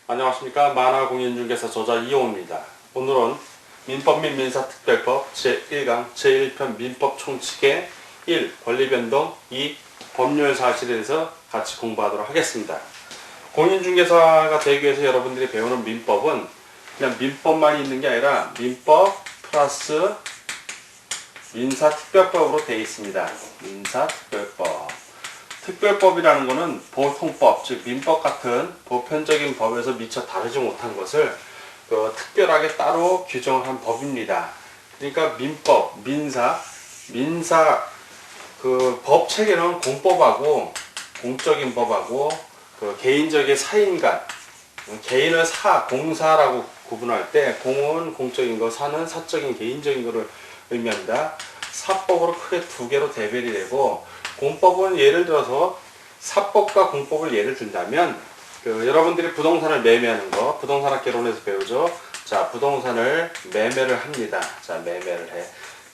안녕하십니까. 만화공인중개사 저자 이용호입니다. 오늘은 민법 및 민사특별법 제1강 제1편 민법 총칙의 1. 권리변동 2. 법률사실에 대해서 같이 공부하도록 하겠습니다. 공인중개사가 되기 위해서 여러분들이 배우는 민법은 그냥 민법만 있는 게 아니라 민법 플러스 민사특별법으로 되어 있습니다. 민사특별법. 특별법이라는 것은 보통법, 즉 민법 같은 보편적인 법에서 미처 다루지 못한 것을 특별하게 따로 규정한 법입니다. 그러니까 민법, 민사 법 체계는 공법하고 공적인 법하고 개인적인 사인간, 개인을 공사라고 구분할 때 공은 공적인 거, 사는 사적인 개인적인 거를 의미합니다. 사법으로 크게 두 개로 대별이 되고, 공법은 예를 들어서 사법과 공법을 예를 든다면 여러분들이 부동산을 매매하는 거, 부동산학개론에서 배우죠. 자, 부동산을 매매를 합니다. 자, 매매를 해.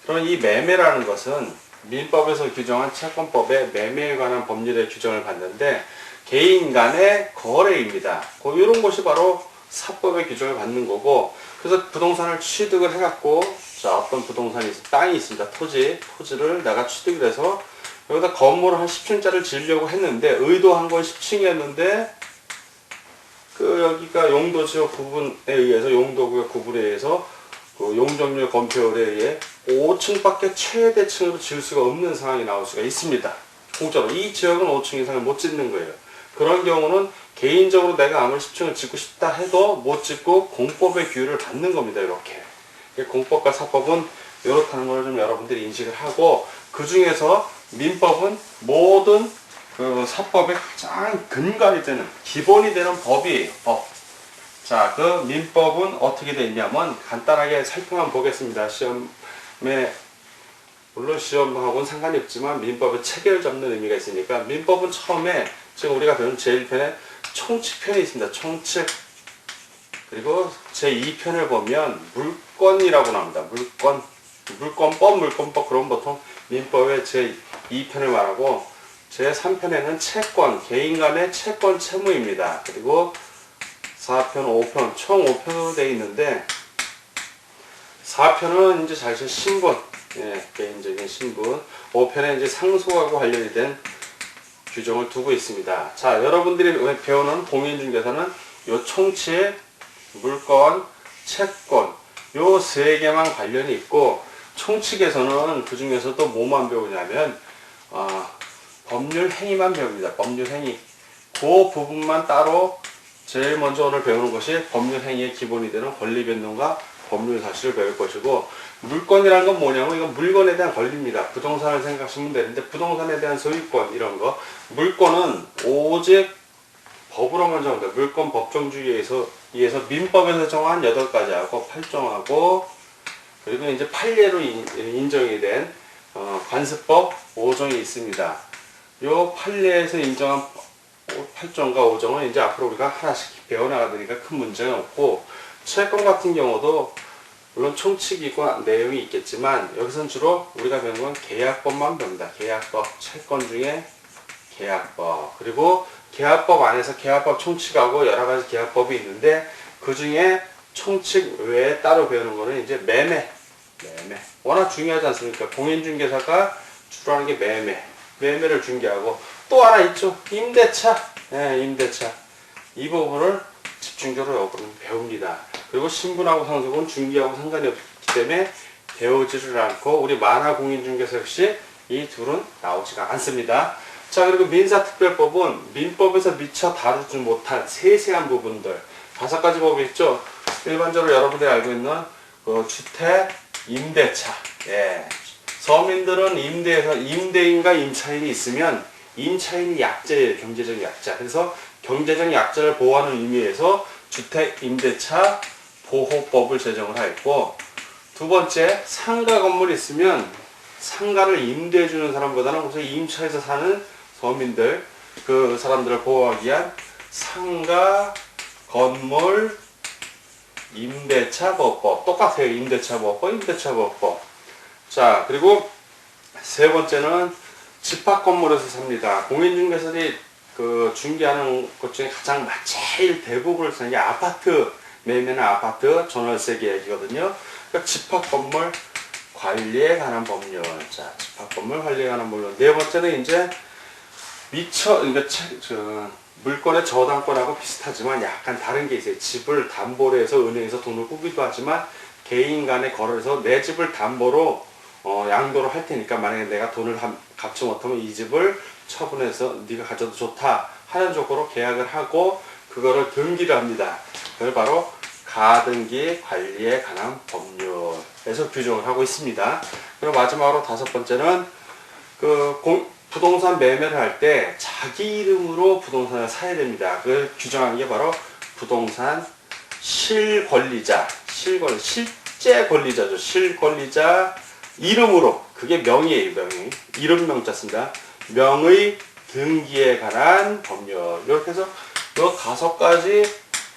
그럼 이 매매라는 것은 민법에서 규정한 채권법의 매매에 관한 법률의 규정을 받는데 개인 간의 거래입니다. 이런 것이 바로 사법의 규정을 받는 거고, 그래서 부동산을 취득을 해갖고, 자, 어떤 부동산이 땅이 있습니다. 토지를 내가 취득을 해서 여기다 건물을 한 10층짜리를 지으려고 했는데, 의도한 건 10층이었는데, 여기가 용도지역 구분에 의해서, 용도구역 구분에 의해서, 용적률 검표율에 의해 5층밖에 최대층으로 지을 수가 없는 상황이 나올 수가 있습니다. 공짜로. 이 지역은 5층 이상을 못 짓는 거예요. 그런 경우는 개인적으로 내가 아무리 10층을 짓고 싶다 해도 못 짓고 공법의 규율을 받는 겁니다. 이렇게. 공법과 사법은 이렇다는 걸 좀 여러분들이 인식을 하고, 그 중에서 민법은 모든 사법의 가장 근간이 되는, 기본이 되는 법이에요. 법. 자, 민법은 어떻게 되어 있냐면 간단하게 살펴만 보겠습니다. 물론 시험하고는 상관이 없지만 민법의 체계를 잡는 의미가 있으니까, 민법은 처음에 지금 우리가 배운 제1편에 총칙편이 있습니다. 총칙. 그리고 제2편을 보면 물권이라고 나옵니다. 물권법, 그럼 보통 민법의 제2편을 말하고, 제3편에는 채권, 개인 간의 채권 채무입니다. 그리고 4편, 5편, 총 5편으로 되어 있는데, 4편은 이제 자신 신분, 개인적인 신분, 5편에 이제 상속하고 관련이 된 규정을 두고 있습니다. 자, 여러분들이 배우는 공인중개사는 요 총칙, 물권, 채권, 요 세 개만 관련이 있고, 총칙에서는 그 중에서도 뭐만 배우냐면, 법률 행위만 배웁니다. 법률 행위. 그 부분만 따로 제일 먼저 오늘 배우는 것이 법률 행위의 기본이 되는 권리변동과 법률 사실을 배울 것이고, 물권이라는 건 뭐냐면 이건 물건에 대한 권리입니다. 부동산을 생각하시면 되는데, 부동산에 대한 소유권 이런 거. 물권은 오직 법으로만 정합니다. 물권 법정주의에 의해서 민법에서 정한 8가지하고 8종하고, 그리고 이제 판례로 인정이 된 관습법 5종이 있습니다. 요 판례에서 인정한 8종과 5종은 이제 앞으로 우리가 하나씩 배워나가니까 큰 문제는 없고, 채권 같은 경우도 물론 총칙이고 내용이 있겠지만, 여기서는 주로 우리가 배우는 건 계약법만 배웁니다. 계약법, 채권 중에 계약법, 그리고 계약법 안에서 계약법 총칙하고 여러가지 계약법이 있는데, 그 중에 총칙 외에 따로 배우는 거는 이제 매매. 워낙 중요하지 않습니까? 공인중개사가 주로 하는 게 매매를 중개하고, 또 하나 있죠. 임대차. 임대차. 이 부분을 집중적으로 여러분 배웁니다. 그리고 신분하고 상속은 중개하고 상관이 없기 때문에 배우지를 않고, 우리 만화공인중개사 역시 이 둘은 나오지가 않습니다. 자, 그리고 민사특별법은 민법에서 미처 다루지 못한 세세한 부분들, 5가지 법이 있죠. 일반적으로 여러분들이 알고 있는 주택, 임대차. 서민들은 임대인과 임차인이 있으면 임차인이 약자예요. 경제적 약자. 그래서 경제적 약자를 보호하는 의미에서 주택, 임대차 보호법을 제정을 하였고, 두 번째, 상가 건물이 있으면 상가를 임대해주는 사람보다는 우선 임차에서 사는 서민들, 그 사람들을 보호하기 위한 상가 건물 임대차 보호법. 똑같아요. 임대차 보호법. 자, 그리고 세 번째는 집합 건물에서 삽니다. 공인중개사들이 그 중개하는 것 중에 가장 제일 대부분을 쓰는 게 아파트 매매나 아파트 전월세 계약이거든요. 그러니까 집합 건물 관리에 관한 법률. 자, 집합 건물 관리에 관한 법률. 네 번째는 이제 그러니까 물건의 저당권하고 비슷하지만 약간 다른 게 있어요. 집을 담보로 해서 은행에서 돈을 꾸기도 하지만 개인 간의 거래에서 내 집을 담보로 양도를 할 테니까 만약에 내가 돈을 갚지 못하면 이 집을 처분해서 네가 가져도 좋다 하는 쪽으로 계약을 하고 그거를 등기를 합니다. 그걸 바로 가등기 관리에 관한 법률에서 규정을 하고 있습니다. 그리고 마지막으로 다섯 번째는 부동산 매매를 할 때 자기 이름으로 부동산을 사야 됩니다. 그걸 규정한 게 바로 부동산 실권리자, 실제 권리자죠. 실권리자 이름으로, 그게 명의예요. 명의. 이름 명자 씁니다. 명의 등기에 관한 법률. 이렇게 해서 이 다섯 가지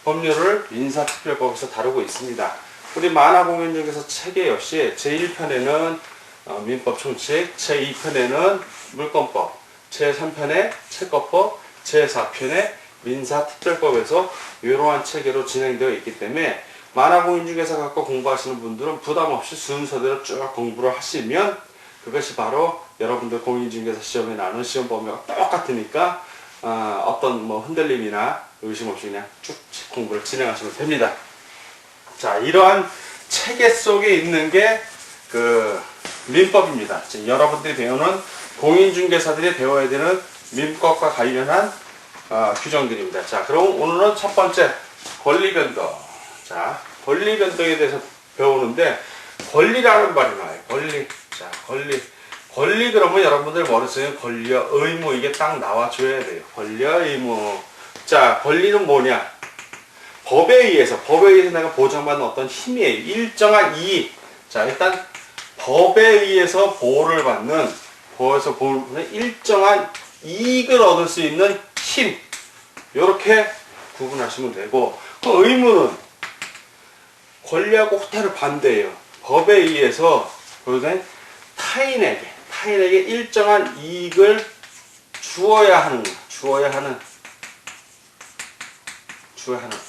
법률을 민사특별법에서 다루고 있습니다. 우리 만화공인중개사 체계 역시 제1편에는 민법 총칙, 제2편에는 물권법, 제3편에 채권법, 제4편에 민사특별법에서 이러한 체계로 진행되어 있기 때문에 만화공인중개사 갖고 공부하시는 분들은 부담 없이 순서대로 쭉 공부를 하시면 그것이 바로 여러분들 공인중개사 시험에 나오는 시험 범위가 똑같으니까 어떤 뭐 흔들림이나 의심 없이 그냥 쭉 공부를 진행하시면 됩니다. 자, 이러한 체계 속에 있는 게 그 민법입니다. 여러분들이 배우는 공인중개사들이 배워야 되는 민법과 관련한 규정들입니다. 자, 그럼 오늘은 첫 번째 권리변동. 자, 권리변동에 대해서 배우는데 권리라는 말이 나와요. 권리. 자, 권리 그러면 여러분들 머릿속에 권리와 의무 이게 딱 나와줘야 돼요. 권리와 의무. 자, 권리는 뭐냐? 법에 의해서 내가 보장받는 어떤 힘이에요. 일정한 이익. 자, 일단 법에 의해서 보호를 받는 일정한 이익을 얻을 수 있는 힘. 이렇게 구분하시면 되고, 그 의무는 권리하고 호태를 반대해요. 법에 의해서 타인에게 일정한 이익을 주어야 하는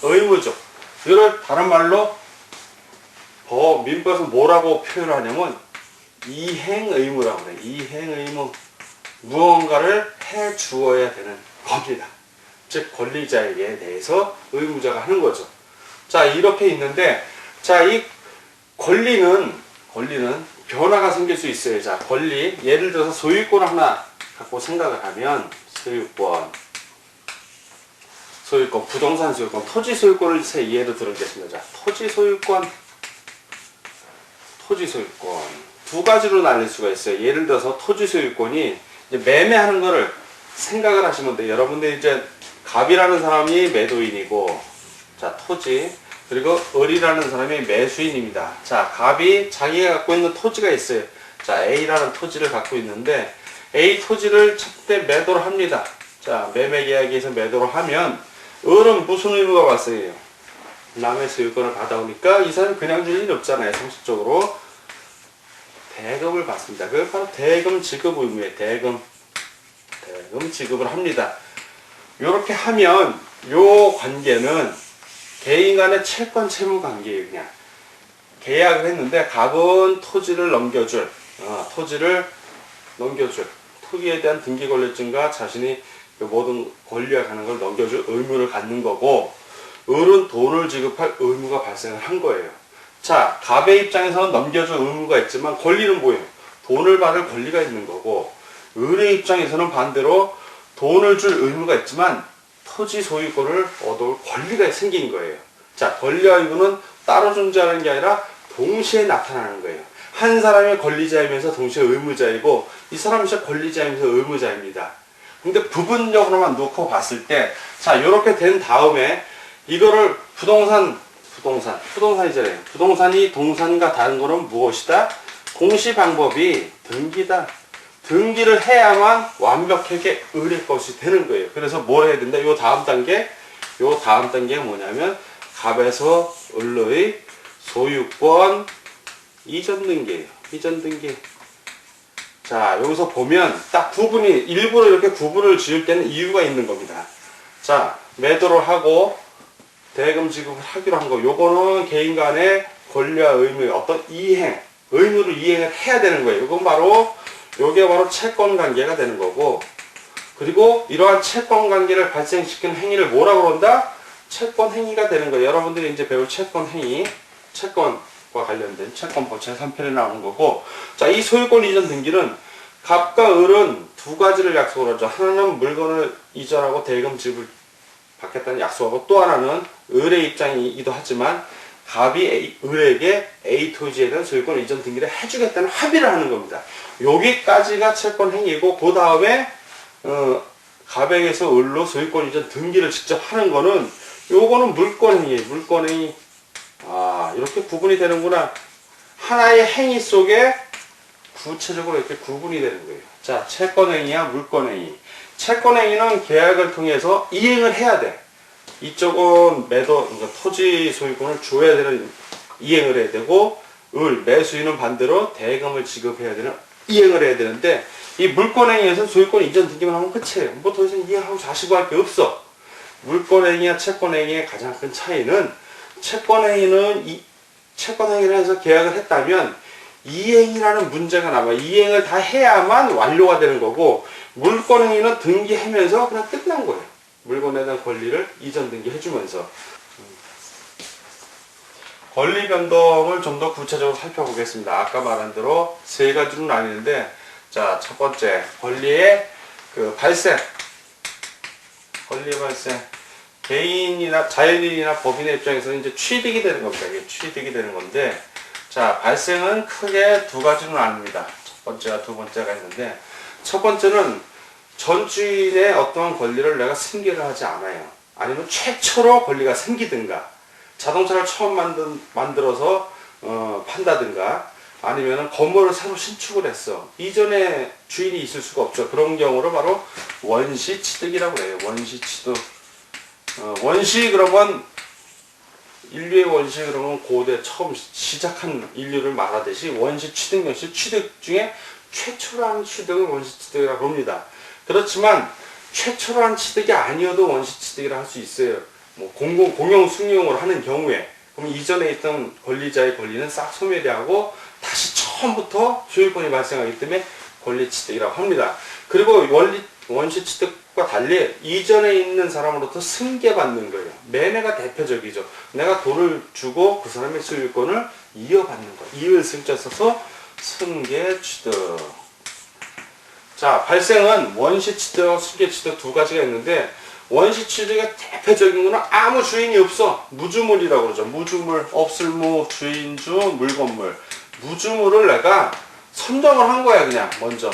의무죠. 이걸 다른 말로 민법에서 뭐라고 표현하냐면 이행의무라고 해요. 이행의무. 무언가를 해 주어야 되는 겁니다. 즉 권리자에게 대해서 의무자가 하는 거죠. 자, 이렇게 있는데, 자, 이 권리는 변화가 생길 수 있어요. 자, 권리. 예를 들어서 소유권 하나 갖고 생각을 하면 소유권, 부동산 소유권, 토지 소유권을 예로 들어보겠습니다. 자, 토지 소유권 두 가지로 나뉠 수가 있어요. 예를 들어서 토지 소유권이 이제 매매하는 거를 생각을 하시면 돼요. 여러분들 이제 갑이라는 사람이 매도인이고, 자, 토지, 그리고 을이라는 사람이 매수인입니다. 자, 갑이 자기가 갖고 있는 토지가 있어요. 자, A라는 토지를 갖고 있는데 A 토지를 첫 때 매도를 합니다. 자, 매매 계약에서 매도를 하면 을은 무슨 의무가 발생해요? 남의 소유권을 받아오니까 이 사람이 그냥 줄 일이 없잖아요. 상식적으로 대금을 받습니다. 그걸 바로 대금 지급 의무예요. 대금 지급을 합니다. 이렇게 하면 요 관계는 개인 간의 채권 채무 관계예요. 그냥 계약을 했는데 갑은 토지를 넘겨줄 토기에 대한 등기 권리증과 자신이 그 모든 권리와 가는 걸 넘겨줄 의무를 갖는 거고, 을은 돈을 지급할 의무가 발생을 한 거예요. 자, 갑의 입장에서는 넘겨줄 의무가 있지만 권리는 뭐예요? 돈을 받을 권리가 있는 거고, 을의 입장에서는 반대로 돈을 줄 의무가 있지만 토지 소유권을 얻을 권리가 생긴 거예요. 자, 권리와 의무는 따로 존재하는 게 아니라 동시에 나타나는 거예요. 한 사람이 권리자이면서 동시에 의무자이고, 이 사람이 진짜 권리자이면서 의무자입니다. 근데 부분적으로만 놓고 봤을 때, 자, 이렇게 된 다음에 이거를 부동산이잖아요. 부동산이 동산과 다른 거는 무엇이다? 공시 방법이 등기다. 등기를 해야만 완벽하게 을의 것이 되는 거예요. 그래서 뭘 해야 된다? 요 다음 단계가 뭐냐면 갑에서 을의 소유권 이전 등기예요. 이전 등기. 자, 여기서 보면 딱 구분이, 일부러 이렇게 구분을 지을 때는 이유가 있는 겁니다. 자, 매도를 하고 대금 지급을 하기로 한 거, 요거는 개인 간의 권리와 의무, 어떤 이행, 의무를 이행을 해야 되는 거예요. 이건 바로, 요게 바로 채권 관계가 되는 거고, 그리고 이러한 채권 관계를 발생시키는 행위를 뭐라고 그런다? 채권 행위가 되는 거예요. 여러분들이 이제 배울 채권 행위, 채권과 관련된 채권법 제3편에 나오는 거고, 자, 이 소유권 이전 등기는 갑과 을은 두 가지를 약속을 하죠. 하나는 물건을 이전하고 대금 지급을 받겠다는 약속하고, 또 하나는 을의 입장이기도 하지만 갑이 을에게 A 토지에 대한 소유권 이전 등기를 해주겠다는 합의를 하는 겁니다. 여기까지가 채권 행위고, 그 다음에 갑에게서 을로 소유권 이전 등기를 직접 하는 거는, 요거는 물권 행위예요. 물권 행위. 아, 이렇게 구분이 되는구나. 하나의 행위 속에 구체적으로 이렇게 구분이 되는 거예요. 자, 채권 행위야, 물권 행위. 채권 행위는 계약을 통해서 이행을 해야 돼. 이쪽은 그러니까 토지 소유권을 줘야 되는 이행을 해야 되고, 매수인은 반대로 대금을 지급해야 되는 이행을 해야 되는데, 이 물권행위에서 소유권 이전 등기만 하면 끝이에요. 뭐 더 이상 이행하고 자시고 할 게 없어. 물권행위와 채권행위의 가장 큰 차이는, 채권행위를 해서 계약을 했다면 이행이라는 문제가 남아. 이행을 다 해야만 완료가 되는 거고, 물권행위는 등기하면서 그냥 끝난 거예요. 물건에 대한 권리를 이전 등기해주면서. 권리 변동을 좀 더 구체적으로 살펴보겠습니다. 아까 말한 대로 세 가지로 나뉘는데, 자, 첫 번째, 권리의 발생. 권리의 발생. 개인이나 자연인이나 법인의 입장에서는 이제 취득이 되는 겁니다. 이게 취득이 되는 건데, 자, 발생은 크게 두 가지로 나눕니다. 첫 번째와 두 번째가 있는데, 첫 번째는 전 주인의 어떠한 권리를 내가 승계를 하지 않아요. 아니면 최초로 권리가 생기든가, 자동차를 처음 만들어서 판다든가, 아니면 건물을 새로 신축을 했어. 이전에 주인이 있을 수가 없죠. 그런 경우를 바로 원시 취득이라고 해요. 원시 취득. 원시 그러면, 인류의 원시 그러면 고대 처음 시작한 인류를 말하듯이, 원시 취득 역시 취득 중에 최초로 한 취득을 원시 취득이라고 합니다. 그렇지만 최초로 한 취득이 아니어도 원시 취득이라 할 수 있어요. 뭐 공용 승용으로 하는 경우에, 그럼 이전에 있던 권리자의 권리는 싹 소멸이 하고 다시 처음부터 소유권이 발생하기 때문에 권리 취득이라고 합니다. 그리고 원시 취득과 달리 이전에 있는 사람으로부터 승계받는 거예요. 매매가 대표적이죠. 내가 돈을 주고 그 사람의 소유권을 이어받는 거예요. 이을 승자 써서 승계 취득. 자, 발생은 원시 취득, 승계 취득 두 가지가 있는데, 원시 취득의 대표적인 거는 아무 주인이 없어. 무주물이라고 그러죠. 무주물, 없을무, 주인주, 물건물. 무주물을 내가 선정을 한 거야, 그냥, 먼저.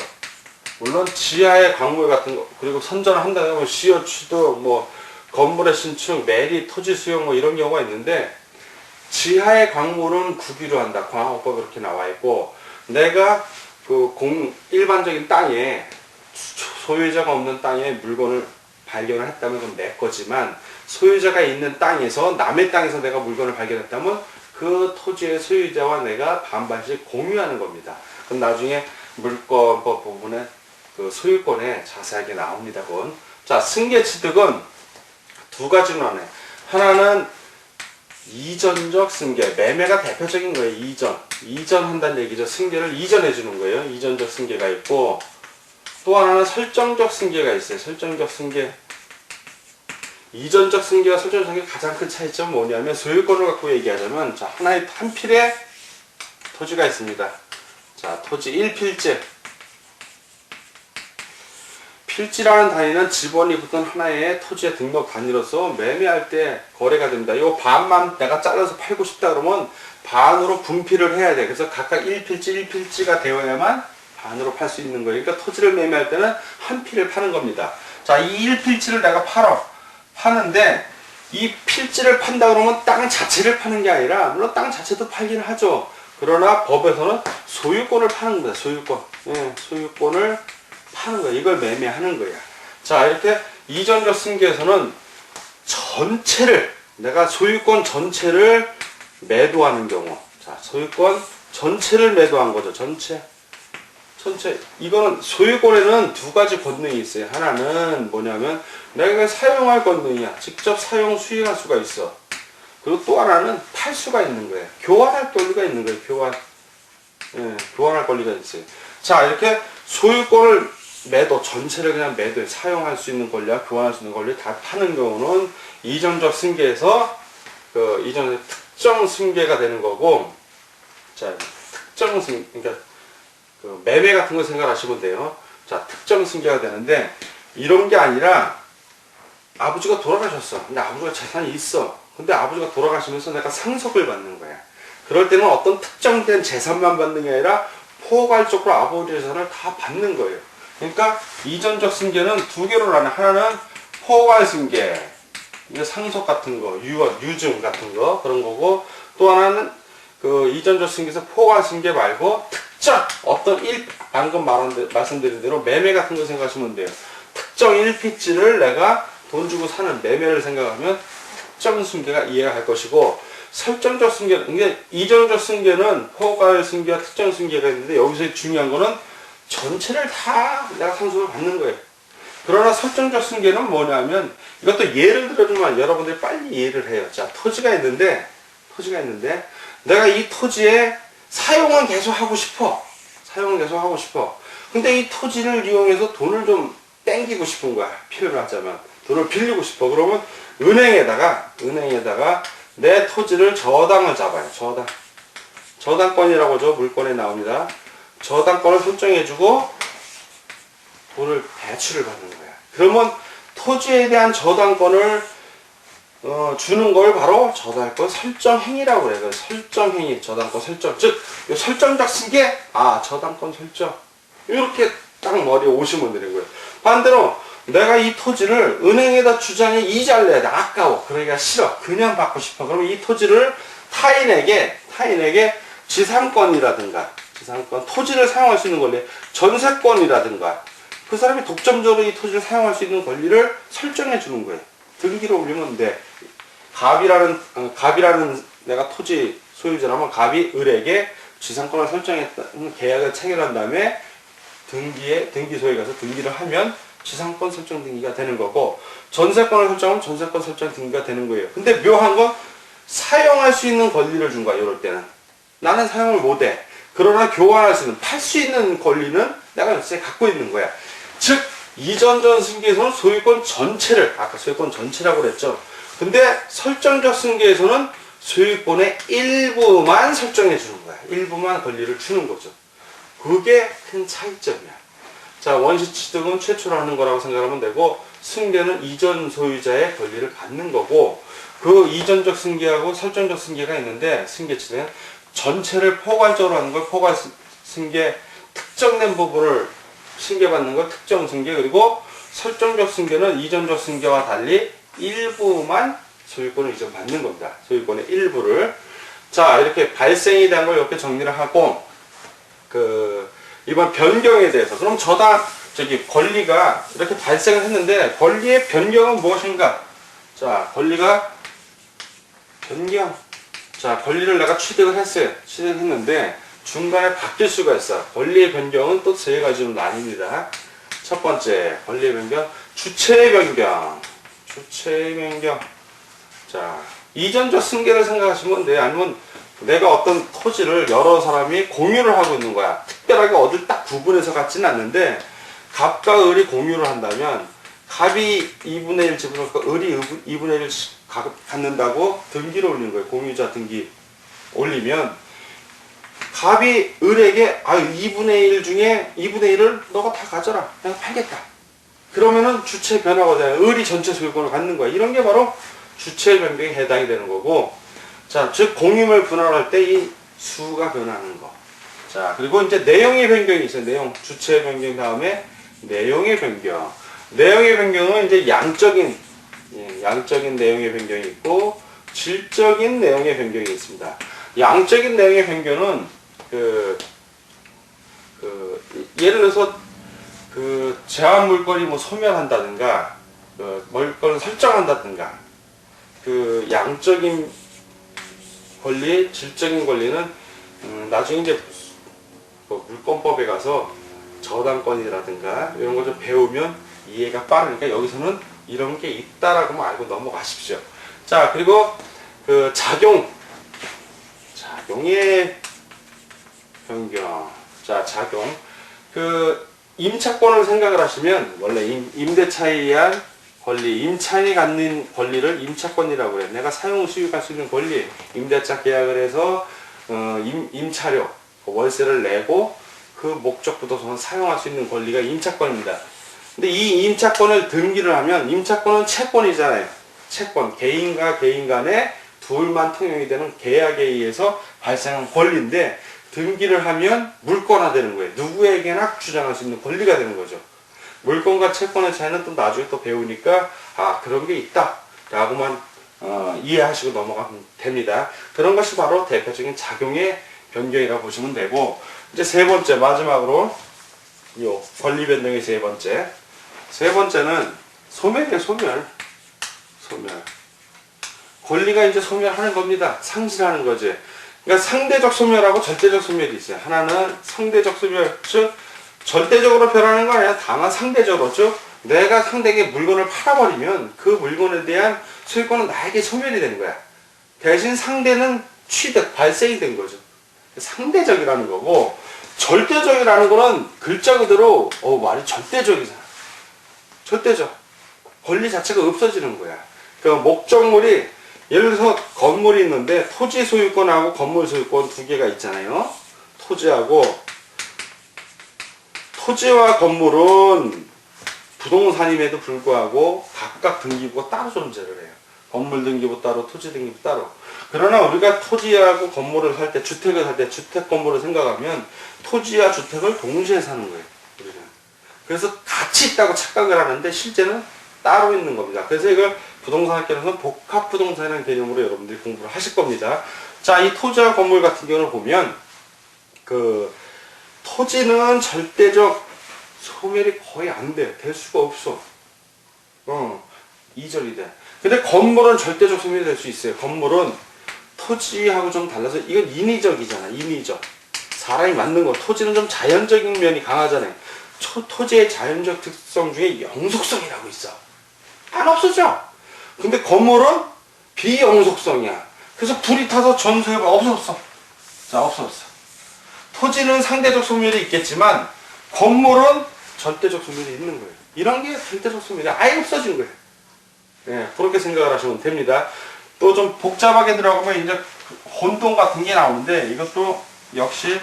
물론, 지하의 광물 같은 거, 그리고 선정을 한다고 하면 시효 취득, 뭐, 건물의 신축, 매리, 토지 수용, 뭐, 이런 경우가 있는데, 지하의 광물은 국유로 한다. 광학법에 그렇게 나와 있고, 내가 일반적인 땅에, 소유자가 없는 땅에 물건을 발견을 했다면 그건 내 거지만, 소유자가 있는 땅에서, 남의 땅에서 내가 물건을 발견했다면 그 토지의 소유자와 내가 반반씩 공유하는 겁니다. 그럼 나중에 물권법 부분에 소유권에 자세하게 나옵니다. 그건. 자, 승계 취득은 두 가지로 나눠요. 하나는 이전적 승계, 매매가 대표적인 거예요. 이전한다는 얘기죠. 승계를 이전해 주는 거예요. 이전적 승계가 있고, 또 하나는 설정적 승계가 있어요. 설정적 승계. 이전적 승계와 설정적 승계의 가장 큰 차이점은 뭐냐면, 소유권을 갖고 얘기하자면, 자, 한 필의 토지가 있습니다. 자, 토지 1필지. 필지라는 단위는 지번이 붙은 하나의 토지의 등록 단위로서 매매할 때 거래가 됩니다. 이 반만 내가 잘라서 팔고 싶다 그러면 반으로 분필을 해야 돼. 그래서 각각 1필지가 되어야만 반으로 팔 수 있는 거예요. 그러니까 토지를 매매할 때는 한 필을 파는 겁니다. 자, 이 1필지를 내가 파는데, 이 필지를 판다 그러면 땅 자체를 파는 게 아니라, 물론 땅 자체도 팔긴 하죠. 그러나 법에서는 소유권을 파는 거야. 소유권. 예, 소유권을 파는 거야. 이걸 매매하는 거야. 자, 이렇게 이전적 승계에서는 내가 소유권 전체를 매도하는 경우. 자, 소유권 전체를 매도한 거죠. 전체 전체 이거는 소유권에는 두 가지 권능이 있어요. 하나는 뭐냐면 내가 사용할 권능이야. 직접 사용 수행할 수가 있어. 그리고 또 하나는 팔 수가 있는 거예요. 교환할 권리가 있는 거예요. 교환할 권리가 있어요. 자, 이렇게 소유권을 전체를 그냥 매도해 사용할 수 있는 권리와 교환할 수 있는 권리 다 파는 경우는 이전적 승계에서 이전의 특정 승계가 되는 거고, 자, 특정 승, 그러니까 매매 같은 거 생각하시면 돼요. 자, 특정 승계가 되는데 이런 게 아니라 아버지가 돌아가셨어. 근데 아버지가 재산이 있어. 근데 아버지가 돌아가시면서 내가 상속을 받는 거야. 그럴 때는 어떤 특정된 재산만 받는 게 아니라 포괄적으로 아버지 재산을 다 받는 거예요. 그러니까 이전적 승계는 두 개로 나눠. 하나는 포괄 승계, 이게 상속 같은 거, 유증 같은 거 그런 거고, 또 하나는 이전적 승계에서 포괄 승계 말고 특정 어떤 방금 말씀드린 대로 매매 같은 거 생각하시면 돼요. 특정 1피지를 내가 돈 주고 사는 매매를 생각하면 특정 승계가 이해가 갈 것이고, 설정적 승계는, 이게 이전적 승계는 포괄 승계와 특정 승계가 있는데 여기서 중요한 거는 전체를 다 내가 상속을 받는 거예요. 그러나 설정적 승계는 뭐냐면, 이것도 예를 들어주면 여러분들이 빨리 이해를 해요. 자, 토지가 있는데 내가 이 토지에 사용은 계속 하고 싶어. 근데 이 토지를 이용해서 돈을 좀 땡기고 싶은 거야. 필요로 하자면 돈을 빌리고 싶어. 그러면 은행에다가 내 토지를 저당을 잡아요. 저당권이라고 저 물권에 나옵니다. 저당권을 설정해주고 돈을 대출을 받는 거야. 그러면 토지에 대한 저당권을 주는 걸 바로 저당권 설정행위라고 그래요. 설정행위, 저당권 설정. 즉, 설정적 승계, 저당권 설정. 이렇게 딱 머리에 오시면 되는 거예요. 반대로 내가 이 토지를 은행에다 주장해 이자를 내야 돼. 아까워. 그러기가 싫어. 그냥 받고 싶어. 그러면 이 토지를 타인에게 지상권이라든가, 토지를 사용할 수 있는 권리, 전세권이라든가, 그 사람이 독점적으로 이 토지를 사용할 수 있는 권리를 설정해 주는 거예요. 등기를 올리면 돼. 갑이라는 내가 토지 소유자라면 갑이 을에게 지상권을 설정했다는 계약을 체결한 다음에 등기소에 가서 등기를 하면 지상권 설정 등기가 되는 거고, 전세권을 설정하면 전세권 설정 등기가 되는 거예요. 근데 묘한 건 사용할 수 있는 권리를 준 거야. 이럴 때는 나는 사용을 못해. 그러나 교환할 수 있는, 팔 수 있는 권리는 내가 역시 갖고 있는 거야. 즉, 이전적 승계에서는 소유권 전체를, 아까 소유권 전체라고 그랬죠. 근데 설정적 승계에서는 소유권의 일부만 설정해 주는 거야. 일부만 권리를 주는 거죠. 그게 큰 차이점이야. 자, 원시 취득은 최초로 하는 거라고 생각하면 되고, 승계는 이전 소유자의 권리를 받는 거고, 그 이전적 승계하고 설정적 승계가 있는데, 승계 취득은 전체를 포괄적으로 하는 걸 포괄 승계, 특정된 부분을 승계받는 걸 특정 승계, 그리고 설정적 승계는 이전적 승계와 달리 일부만 소유권을 이전받는 겁니다. 소유권의 일부를. 자, 이렇게 발생에 대한 걸 이렇게 정리를 하고, 이번 변경에 대해서. 그럼 권리가 이렇게 발생을 했는데, 권리의 변경은 무엇인가? 자, 권리가 변경. 자, 권리를 내가 취득을 했어요. 취득했는데, 중간에 바뀔 수가 있어. 권리의 변경은 또 세 가지로 나뉩니다. 첫 번째, 권리의 변경, 주체의 변경. 자, 이전적 승계를 생각하시면 돼요. 아니면 내가 어떤 토지를 여러 사람이 공유를 하고 있는 거야. 특별하게 어딜 딱 구분해서 갖지는 않는데, 갑과 을이 공유를 한다면, 갑이 2분의 1 집어넣고 을이 2분의 1 갖는다고 등기를 올리는 거예요. 공유자 등기 올리면, 갑이 을에게 2분의 1 중에 2분의 1을 너가 다 가져라. 내가 팔겠다. 그러면은 주체 변화가 돼요. 을이 전체 소유권을 갖는 거야. 이런 게 바로 주체 변경에 해당이 되는 거고, 자, 즉 공유물 분할할 때 이 수가 변하는 거. 자, 그리고 이제 내용의 변경이 있어요. 내용, 주체 변경 다음에 내용의 변경. 내용의 변경은 이제 양적인 내용의 변경이 있고, 질적인 내용의 변경이 있습니다. 양적인 내용의 변경은 예를 들어서 제한 물건이 소멸한다든가, 물건을 설정한다든가, 양적인 권리, 질적인 권리는 나중에 이제 물권법에 가서 저당권이라든가 이런 거 좀 배우면 이해가 빠르니까 여기서는 이런 게 있다라고 알고 넘어가십시오. 자, 그리고 그 작용의 변경. 자, 작용. 그 임차권을 생각을 하시면 원래 임대차에 의한 권리, 임차인이 갖는 권리를 임차권이라고 해요. 내가 사용 수익할 수 있는 권리. 임대차 계약을 해서 임차료, 월세를 내고 그 목적 부동산을 사용할 수 있는 권리가 임차권입니다. 근데 이 임차권을 등기를 하면 임차권은 채권이잖아요. 채권, 개인과 개인 간에 둘만 통용이 되는 계약에 의해서 발생한 권리인데 등기를 하면 물권화되는 거예요. 누구에게나 주장할 수 있는 권리가 되는 거죠. 물권과 채권의 차이는 또 나중에 또 배우니까 그런 게 있다 라고만 이해하시고 넘어가면 됩니다. 그런 것이 바로 대표적인 작용의 변경이라고 보시면 되고, 이제 세 번째 마지막으로 요 권리 변동의 세 번째는 소멸이에요. 소멸. 권리가 이제 소멸하는 겁니다. 상실하는 거지. 그러니까 상대적 소멸하고 절대적 소멸이 있어요. 하나는 상대적 소멸, 즉 절대적으로 변하는 거 아니라 다만 상대적으로, 즉 내가 상대에게 물건을 팔아버리면 그 물건에 대한 소유권은 나에게 소멸이 되는 거야. 대신 상대는 취득, 발생이 된 거죠. 상대적이라는 거고, 절대적이라는 거는 글자 그대로 말이 절대적이잖아. 절대적. 권리 자체가 없어지는 거야. 그 목적물이, 예를 들어서 건물이 있는데 토지 소유권하고 건물 소유권 두 개가 있잖아요. 토지와 건물은 부동산임에도 불구하고 각각 등기부가 따로 존재를 해요. 건물 등기부 따로, 토지 등기부 따로. 그러나 우리가 토지하고 건물을 살 때, 주택을 살 때, 주택 건물을 생각하면 토지와 주택을 동시에 사는 거예요. 우리는. 그래서 같이 있다고 착각을 하는데 실제는 따로 있는 겁니다. 그래서 이걸 부동산학교에서는 복합부동산이라는 개념으로 여러분들이 공부를 하실 겁니다. 자, 이 토지와 건물 같은 경우를 보면 그 토지는 절대적 소멸이 거의 안 돼. 될 수가 없어. 이절이 돼. 근데 건물은 절대적 소멸이 될 수 있어요. 건물은 토지하고 좀 달라서 이건 인위적이잖아. 인위적. 사람이 만든 거. 토지는 좀 자연적인 면이 강하잖아요. 토지의 자연적 특성 중에 영속성이라고 있어. 안 없어져. 근데 건물은 비영속성이야. 그래서 불이 타서 전소유가 없어졌어. 자, 없어졌어. 토지는 상대적 소멸이 있겠지만 건물은 절대적 소멸이 있는 거예요. 이런 게 절대적 소멸이 아예 없어진 거예요. 예, 그렇게 생각을 하시면 됩니다. 또 좀 복잡하게 들어가면 이제 혼동 같은 게 나오는데 이것도 역시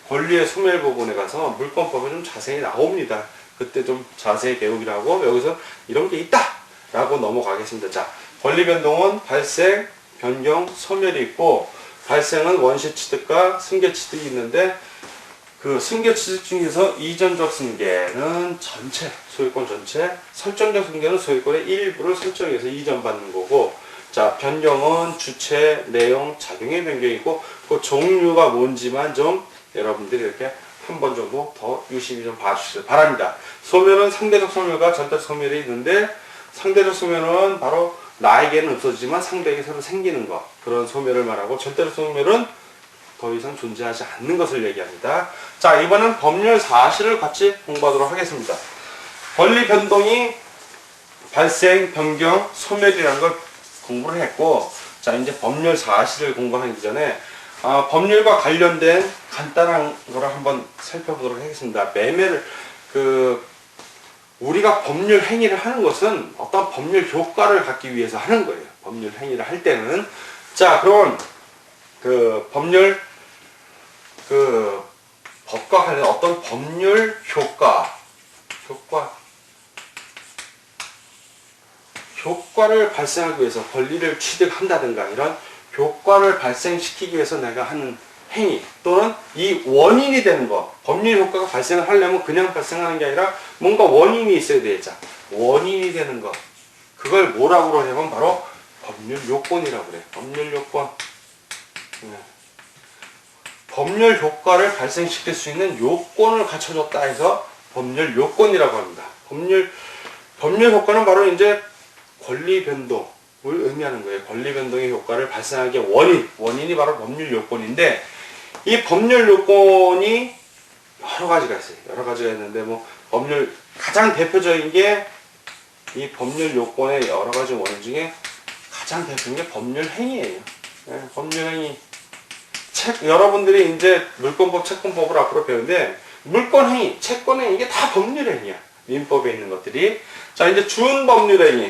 권리의 소멸 부분에 가서 물권법에 좀 자세히 나옵니다. 그때 좀 자세히 배우기로 하고 여기서 이런 게 있다 라고 넘어가겠습니다. 자, 권리 변동은 발생, 변경, 소멸이 있고, 발생은 원시 취득과 승계 취득이 있는데 그 승계 취득 중에서 이전적 승계는 전체, 소유권 전체, 설정적 승계는 소유권의 일부를 설정해서 이전받는 거고, 자, 변경은 주체, 내용, 작용의 변경이고, 그 종류가 뭔지만 좀 여러분들이 이렇게 한 번 정도 더 유심히 좀 봐주시길 바랍니다. 소멸은 상대적 소멸과 절대적 소멸이 있는데, 상대적 소멸은 바로 나에게는 없어지지만 상대에게 새로 생기는 것, 그런 소멸을 말하고, 절대적 소멸은 더 이상 존재하지 않는 것을 얘기합니다. 자, 이번엔 법률 사실을 같이 공부하도록 하겠습니다. 권리 변동이 발생, 변경, 소멸이라는 걸 공부를 했고, 자, 이제 법률 사실을 공부하기 전에 법률과 관련된 간단한 거를 한번 살펴보도록 하겠습니다. 매매를 우리가 법률 행위를 하는 것은 어떤 법률 효과를 갖기 위해서 하는 거예요. 법률 행위를 할 때는. 자, 그럼 법과 관련 어떤 법률 효과를 발생하기 위해서 권리를 취득한다든가 이런 효과를 발생시키기 위해서 내가 하는 행위 또는 이 원인이 되는 거, 법률 효과가 발생을 하려면 그냥 발생하는 게 아니라 뭔가 원인이 있어야 되죠. 원인이 되는 거, 그걸 뭐라고 그러냐면 바로 법률 요건이라고 그래요. 법률 요건. 법률 효과를 발생시킬 수 있는 요건을 갖춰줬다 해서 법률 요건이라고 합니다. 법률 효과는 바로 이제 권리 변동을 의미하는 거예요. 권리 변동의 효과를 발생하기의 원인이 바로 법률 요건인데, 이 법률 요건이 여러 가지가 있어요. 여러 가지가 있는데 뭐 법률 가장 대표적인 게 이 법률 요건의 여러 가지 원인 중에 가장 대표적인 게 법률 행위예요. 네, 법률 행위. 여러분들이 이제 물권법, 채권법을 앞으로 배우는데 물권 행위, 채권 행위 이게 다 법률 행위야. 민법에 있는 것들이. 자, 이제 준법률 행위.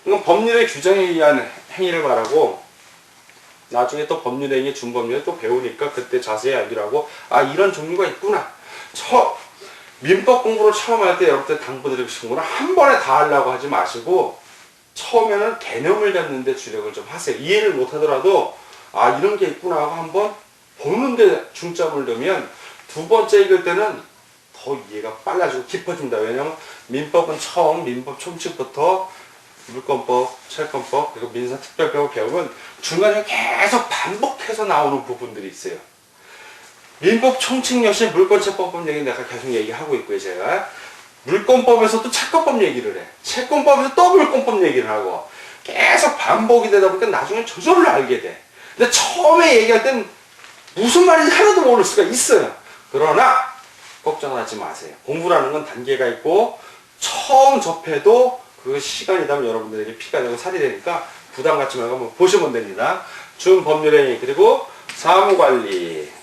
이건 법률의 규정에 의한 행위를 말하고 나중에 또 법률 행위, 준법률을 또 배우니까 그때 자세히 알기로 하고 아 이런 종류가 있구나. 민법 공부를 처음 할 때 여러분들 당부드리고 싶은 거는 한 번에 다 하려고 하지 마시고 처음에는 개념을 잡는데 주력을 좀 하세요. 이해를 못하더라도 아 이런 게 있구나 하고 한번 보는데 중점을 두면 두 번째 읽을 때는 더 이해가 빨라지고 깊어진다. 왜냐하면 민법은 처음 민법 총칙부터 물권법, 채권법, 그리고 민사특별법을 배우면 중간에 계속 반복해서 나오는 부분들이 있어요. 민법 총칙 역시 물권채권법 얘기 내가 계속 얘기하고 있고요. 제가 물권법에서도 채권법 얘기를 해. 채권법에서 또 물권법 얘기를 하고 계속 반복이 되다 보니까 나중에 저절로 알게 돼. 근데 처음에 얘기할 땐 무슨 말인지 하나도 모를 수가 있어요. 그러나 걱정하지 마세요. 공부라는 건 단계가 있고 처음 접해도 그 시간이다면 여러분들에게 피가 되고 살이 되니까 부담 갖지 말고 한번 보시면 됩니다. 준법률행위 그리고 사무관리.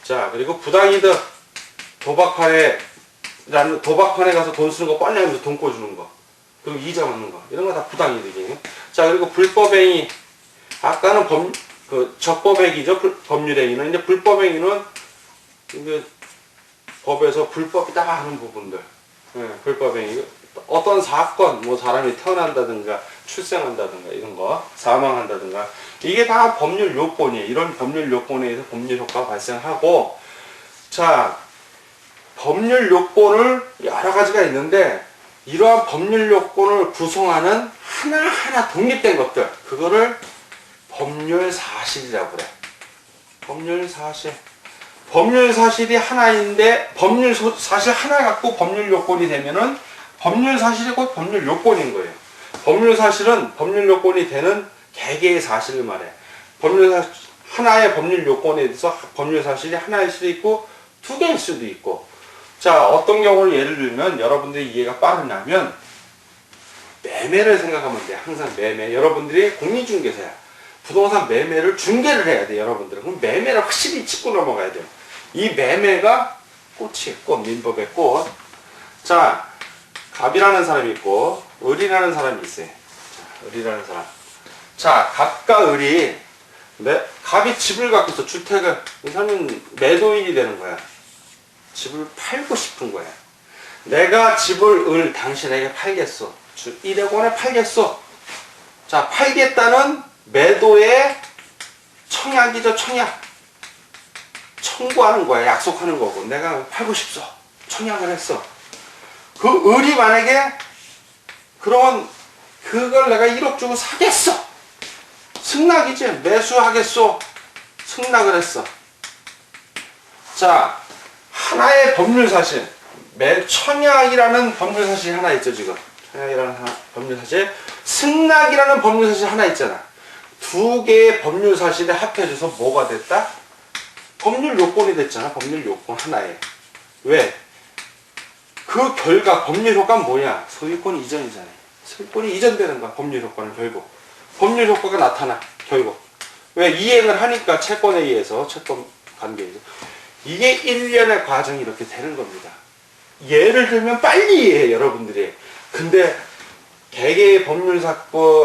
자 그리고 부당이득 도박판에 가서 돈 쓰는 거 빨리 하면서 돈 꿔주는 거 그리고 이자 받는 거 이런 거 다 부당이득이에요. 자 그리고 불법행위 아까는 적법행위죠. 법률행위는 이제 불법행위는 이게 법에서 불법이다 하는 부분들 불법행위 어떤 사건 뭐 사람이 태어난다든가 출생한다든가 이런 거 사망한다든가 이게 다 법률 요건이에요. 이런 법률 요건에 의해서 법률 효과가 발생하고 자 법률 요건을 여러 가지가 있는데 이러한 법률 요건을 구성하는 하나하나 독립된 것들 그거를 법률 사실이라고 그래. 법률 사실. 법률 사실이 하나인데 법률 사실 하나 갖고 법률 요건이 되면은 법률 사실이 곧 법률 요건인 거예요. 법률 사실은 법률 요건이 되는 개개의 사실을 말해. 하나의 법률 요건에 대해서 법률 사실이 하나일 수도 있고 두 개일 수도 있고. 자, 어떤 경우를 예를 들면 여러분들이 이해가 빠르냐면 매매를 생각하면 돼. 항상 매매. 여러분들이 공인중개사야. 부동산 매매를 중개를 해야 돼. 여러분들은. 그럼 매매를 확실히 짚고 넘어가야 돼요. 이 매매가 꽃이에요. 꽃. 민법의 꽃. 자, 갑이라는 사람이 있고 을이라는 사람이 있어요. 자, 을이라는 사람. 자, 갑과 을이 갑이 집을 갖고 있어. 주택을. 이 사람은 매도인이 되는 거야. 집을 팔고 싶은 거야. 내가 집을 당신에게 팔겠어. 1억 원에 팔겠어. 자, 팔겠다는 매도의 청약이죠. 청약. 청구하는 거야. 약속하는 거고. 내가 팔고 싶어. 청약을 했어. 그 을이 만약에 그러면 그걸 내가 1억 주고 사겠어. 승낙이지. 매수하겠어. 승낙을 했어. 자, 하나의 법률 사실. 청약이라는 법률 사실이 하나 있죠, 지금. 청약이라는 법률 사실. 승낙이라는 법률 사실 하나 있잖아. 두 개의 법률 사실에 합해져서 뭐가 됐다? 법률 요건이 됐잖아. 법률 요건 하나에. 왜? 그 결과 법률 효과는 뭐야? 소유권 이전이잖아요. 소유권이 이전되는 거야. 법률 효과는 결국. 법률 효과가 나타나. 결국. 왜? 이행을 하니까 채권에 의해서 채권 관계에서. 이게 일련의 과정이 이렇게 되는 겁니다. 예를 들면 빨리 이해해. 여러분들이. 근데 개개의 법률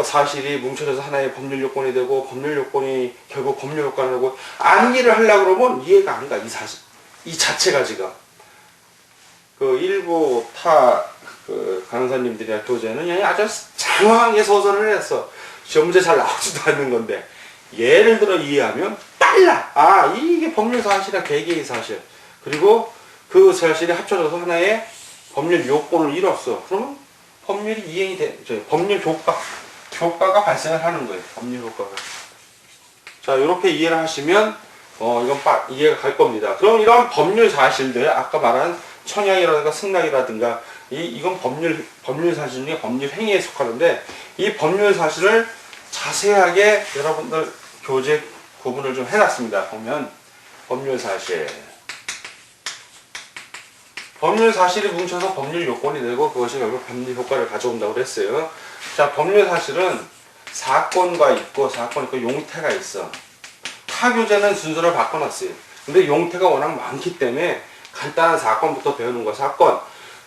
사실이 뭉쳐져서 하나의 법률 요건이 되고 법률 요건이 결국 법률 효과가 되고 암기를 하려고 그러면 이해가 안 가. 이 사실. 이 자체가 지금. 그 일부 강사님들이나 교재는 아주 장황하게 소설을 했어. 시험 문제 잘 나오지도 않는 건데 예를 들어 이해하면 빨라. 아 이게 법률 사실이야. 개개의 사실. 그리고 그 사실이 합쳐져서 하나의 법률 요건을 이뤘어. 그러면 법률이 이행이 법률 효과가 발생을 하는 거예요. 법률 효과가. 자 이렇게 이해를 하시면 이건 이해가 갈 겁니다. 그럼 이런 법률 사실들 아까 말한 청약이라든가 승낙이라든가 이건 법률 사실 중에 법률 행위에 속하는데 이 법률 사실을 자세하게 여러분들 교재 구분을 좀 해놨습니다. 보면 법률 사실. 법률 사실이 뭉쳐서 법률 요건이 되고 그것이 결국 법률 효과를 가져온다고 그랬어요. 자, 법률 사실은 사건과 있고 용태가 있어. 타 교재는 순서를 바꿔놨어요. 근데 용태가 워낙 많기 때문에 간단한 사건부터 배우는 거. 사건.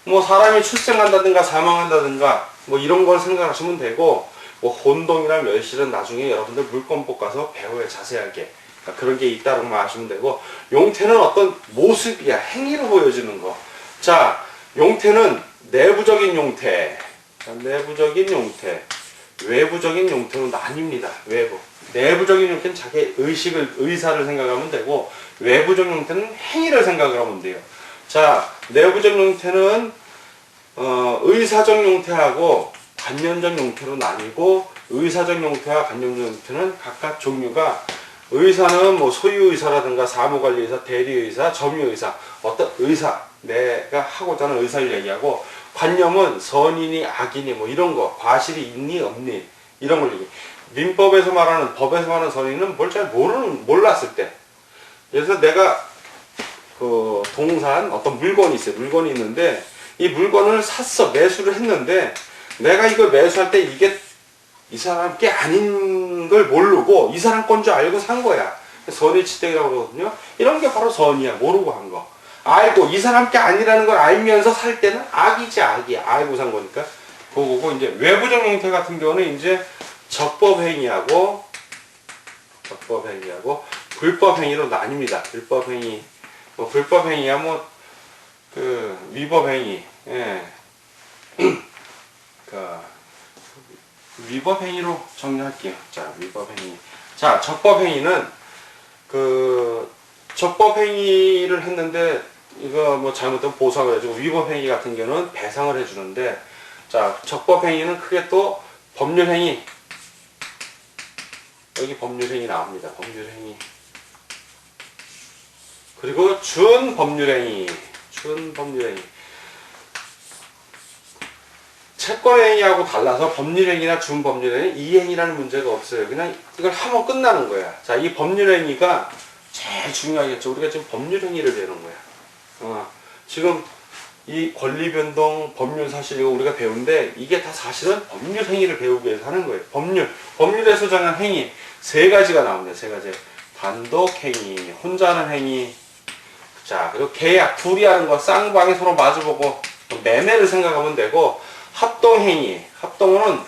뭐 사람이 출생한다든가 사망한다든가 뭐 이런 걸 생각하시면 되고, 뭐 혼동이나 멸실은 나중에 여러분들 물권법 가서 배워요. 자세하게. 그러니까 그런 게 있다고 아시면 되고, 용태는 어떤 모습이야. 행위로 보여주는 거. 자, 용태는 내부적인 용태. 자, 내부적인 용태. 외부적인 용태로 나뉩니다. 외부. 내부적인 용태는 자기 의사를 생각하면 되고, 외부적 용태는 행위를 생각을 하면 돼요. 자, 내부적 용태는 의사적 용태하고 관념적 용태로 나뉘고, 의사적 용태와 관념적 용태는 각각 종류가, 의사는 뭐 소유의사라든가 사무관리의사, 대리의사, 점유의사, 어떤 의사, 내가 하고자 하는 의사를 얘기하고, 관념은 선이니 악이니 뭐 이런 거, 과실이 있니 없니 이런 걸 얘기해. 민법에서 말하는, 법에서 말하는 선의는 뭘 잘 몰랐을 때. 그래서 내가 그 동산 어떤 물건이 있어요. 물건이 있는데 이 물건을 샀어. 매수를 했는데 내가 이걸 매수할 때 이게 이 사람 게 아닌 걸 모르고 이 사람 건 줄 알고 산 거야. 선의치택이라고 그러거든요. 이런 게 바로 선이야. 모르고 한 거. 알고 이 사람 게 아니라는 걸 알면서 살 때는 악이지, 악이야. 알고 산 거니까. 그거고, 이제 외부적 형태 같은 경우는 이제 적법행위하고 불법행위로 나뉩니다. 불법행위. 뭐 불법행위야 뭐 그 위법행위. 예. 그 위법행위로 정리할게요. 자, 위법행위. 자, 적법행위는 그 적법행위를 했는데 이거 뭐 잘못하면 보상을 해주고, 위법행위 같은 경우는 배상을 해주는데, 자, 적법행위는 크게 또 법률행위, 여기 법률행위 나옵니다. 법률행위. 그리고 준법률행위. 채권행위하고 달라서 법률행위나 준법률행위, 이행이라는 문제가 없어요. 그냥 이걸 하면 끝나는 거야. 자, 이 법률행위가 제일 중요하겠죠. 우리가 지금 법률행위를 배우는 거야. 지금 이 권리변동, 법률사실, 이거 우리가 배우는데 이게 다 사실은 법률행위를 배우기 위해서 하는 거예요. 법률에서 정한 행위 세 가지가 나옵니다. 세 가지. 단독행위, 혼자 하는 행위, 자, 그리고 계약, 둘이 하는 거, 쌍방이 서로 마주보고 매매를 생각하면 되고, 합동행위, 합동은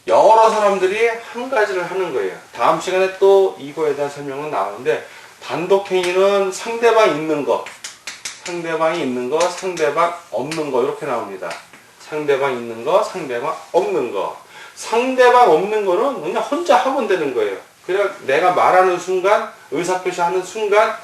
여러 사람들이 한 가지를 하는 거예요. 다음 시간에 또 이거에 대한 설명은 나오는데, 단독행위는 상대방 있는 거, 상대방이 있는 거, 상대방 없는 거, 이렇게 나옵니다. 상대방 있는 거, 상대방 없는 거. 상대방 없는 거는 그냥 혼자 하면 되는 거예요. 그냥 내가 말하는 순간, 의사표시하는 순간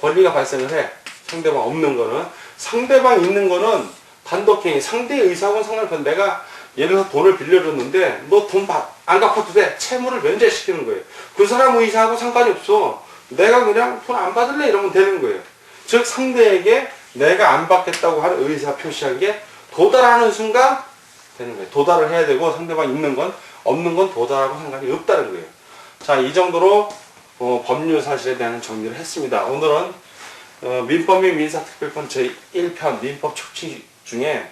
권리가 발생을 해. 상대방 없는 거는. 상대방 있는 거는 단독행위, 상대 의사하고는 상관없어. 내가 예를 들어서 돈을 빌려줬는데 너 돈 안 갚아도 돼. 채무를 면제시키는 거예요. 그 사람 의사하고 상관이 없어. 내가 그냥 돈 안 받을래 이러면 되는 거예요. 즉 상대에게 내가 안 받겠다고 하는 의사 표시한 게 도달하는 순간 되는 거예요. 도달을 해야 되고, 상대방 있는 건 없는 건 도달하고 상관이 없다는 거예요. 자, 이 정도로 법률 사실에 대한 정리를 했습니다. 오늘은 민법 및 민사특별법 제1편 민법 촉취 중에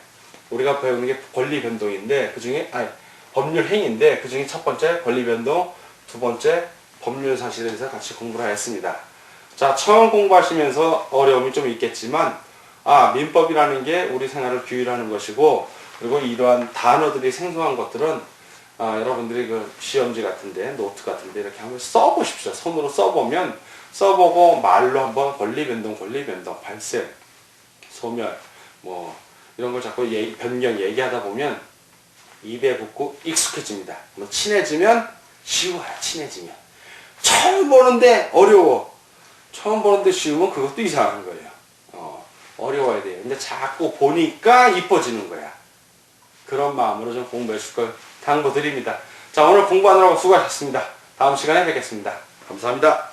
우리가 배우는 게 권리 변동인데, 그 중에 법률 행위인데, 그 중에 첫 번째 권리 변동, 두 번째 법률 사실에 대해서 같이 공부를 했습니다. 자, 처음 공부하시면서 어려움이 좀 있겠지만, 민법이라는 게 우리 생활을 규율하는 것이고, 그리고 이러한 단어들이 생소한 것들은 여러분들이 그 시험지 같은데, 노트 같은데 이렇게 한번 써보십시오. 손으로 써보고 말로 한번 권리 변동, 발생, 소멸, 뭐 이런 걸 자꾸 변경 얘기하다 보면 입에 붙고 익숙해집니다. 뭐 친해지면 쉬워요. 친해지면. 처음 보는데 어려워. 처음 보는데 쉬우면 그것도 이상한 거예요. 어려워야 돼요. 근데 자꾸 보니까 이뻐지는 거야. 그런 마음으로 좀 공부해 줄 걸 당부드립니다. 자, 오늘 공부하느라고 수고하셨습니다. 다음 시간에 뵙겠습니다. 감사합니다.